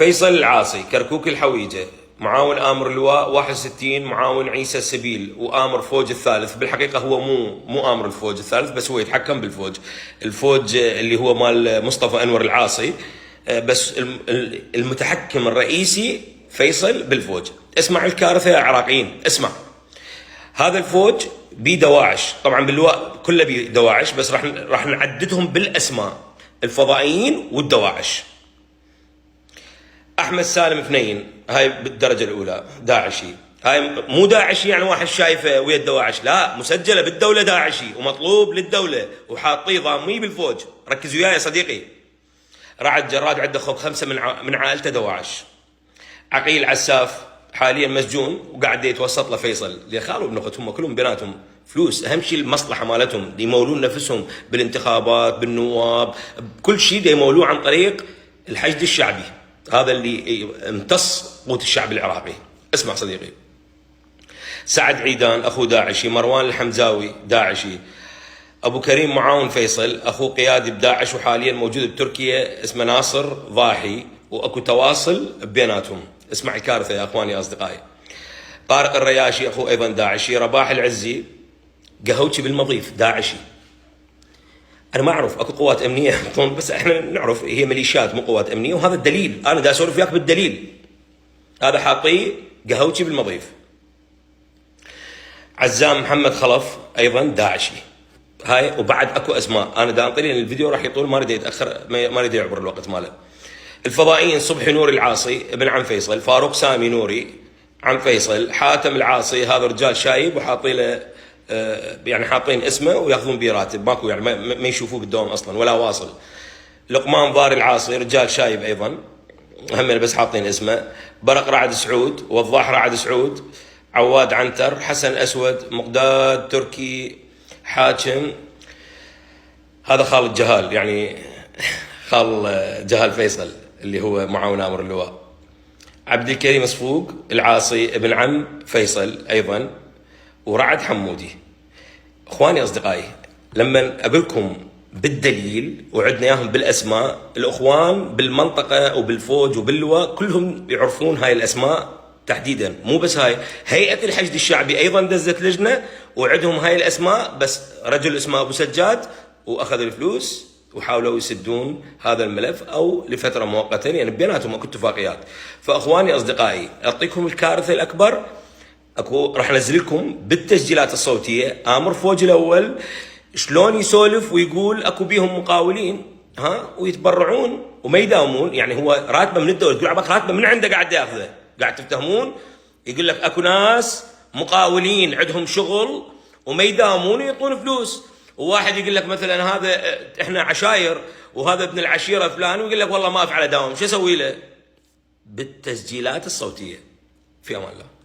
فيصل العاصي، كركوك الحويجة، معاون آمر اللواء 61، معاون عيسى السبيل، وآمر فوج الثالث. بالحقيقة هو مو آمر الفوج الثالث، بس هو يتحكم بالفوج. الفوج اللي هو مال مصطفى أنور العاصي، بس المتحكم الرئيسي فيصل بالفوج. اسمع الكارثة يا عراقيين، اسمع. هذا الفوج بيه دواعش، طبعا باللواء كله بيه دواعش، بس راح نعددهم بالاسماء: الفضائيين والدواعش. احمد سالم فنين، هاي بالدرجه الاولى داعشي. هاي مو داعشي يعني واحد شايفه ويا الدواعش، لا، مسجله بالدوله داعشي ومطلوب للدوله وحاطيه ضاميه بالفوج. ركز وياي يا صديقي. رعد جراد عنده 5 من عائلته دواعش. عقيل عساف حاليا مسجون وقاعد يتوسط له فيصل، اللي خالوا بنقطة، هم كلهم بيناتهم فلوس، اهم شيء المصلحه مالتهم، يمولون نفسهم بالانتخابات بالنواب بكل شيء، يمولوه عن طريق الحشد الشعبي. هذا اللي امتص قوت الشعب العراقي. اسمع صديقي. سعد عيدان اخو داعشي، مروان الحمزاوي داعشي، ابو كريم معاون فيصل اخو قيادي بداعش وحاليا موجود بتركيا، اسمه ناصر ضاحي، واكو تواصل بيناتهم. اسمع الكارثه يا اخواني يا اصدقائي. طارق الرياشي اخو ايضا داعشي، رباح العزي قهوتشي بالمضيف داعشي. انا ما اعرف اكو قوات امنيه بس احنا نعرف هي ميليشيات مو قوات امنيه، وهذا الدليل، انا دا اسولف وياك بالدليل. هذا حاطيه قهوتشي بالمضيف. عزام محمد خلف ايضا داعشي. هاي وبعد اكو اسماء، انا دا انطي الفيديو راح يطول، ما اريد يتاخر، ما اريد يعبر الوقت ماله. الفضائيين: صبحي نور العاصي ابن عم فيصل، فاروق سامي نوري عم فيصل، حاتم العاصي هذا رجال شايب وحاطين له يعني حاطين اسمه وياخذون بيه راتب، ماكو يعني ما يشوفوه بالدوام اصلا ولا واصل. لقمان ضار العاصي رجال شايب ايضا، هم بس حاطين اسمه. برق رعد سعود، وضاح رعد سعود، عواد عنتر، حسن اسود، مقداد تركي حاكم، هذا خالد جهال يعني خال جهال فيصل اللي هو معاون امر اللواء. عبد الكريم صفوق العاصي ابن عم فيصل ايضا، ورعد حمودي. اخواني اصدقائي، لما اقول لكم بالدليل وعدنا اياهم بالاسماء، الاخوان بالمنطقه وبالفوج وباللواء كلهم يعرفون هاي الاسماء تحديدا. مو بس هاي، هيئه الحشد الشعبي ايضا دزت لجنه وعدهم هاي الاسماء، بس رجل اسمه ابو سجاد واخذ الفلوس وحاولوا يسدون هذا الملف او لفتره مؤقته، يعني بيناتهم اكو اتفاقيات. فاخواني اصدقائي، اعطيكم الكارثه الاكبر. اكو راح انزل لكم بالتسجيلات الصوتيه امر فوج الاول شلون يسولف ويقول اكو بيهم مقاولين ويتبرعون وما يداومون، يعني هو راتبه من الدوله، تقول عباك راتبه من عنده قاعد ياخذه، قاعد تفتهمون. يقول لك اكو ناس مقاولين عندهم شغل وما يداومون ويعطون فلوس. وواحد يقول لك مثلا هذا احنا عشاير وهذا ابن العشيره فلان، ويقول لك والله ما افعل اداوم، شو اسوي له؟ بالتسجيلات الصوتيه. في امان الله.